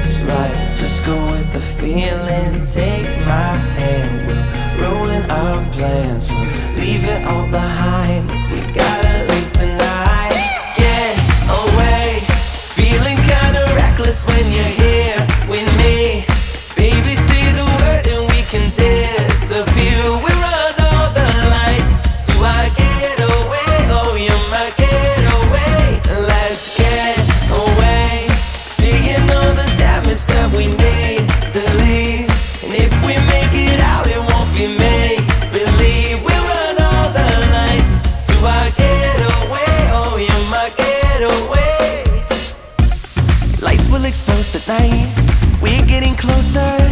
it's right. Just go with the feeling, take my hand. We'll ruin our plans, we'll leave it all behind. We gotta leave tonight. Get away, feeling kinda reckless when you're here with me. Baby, say the word and we can disappear. We run all the lights to our getaway. Oh, you're my getaway. Let's get away, seeing all the damage that we need to leave. And if we make it out, it won't be make believe. We run all the lights to our getaway. Oh, you're my getaway. Lights will expose the night. We're getting closer.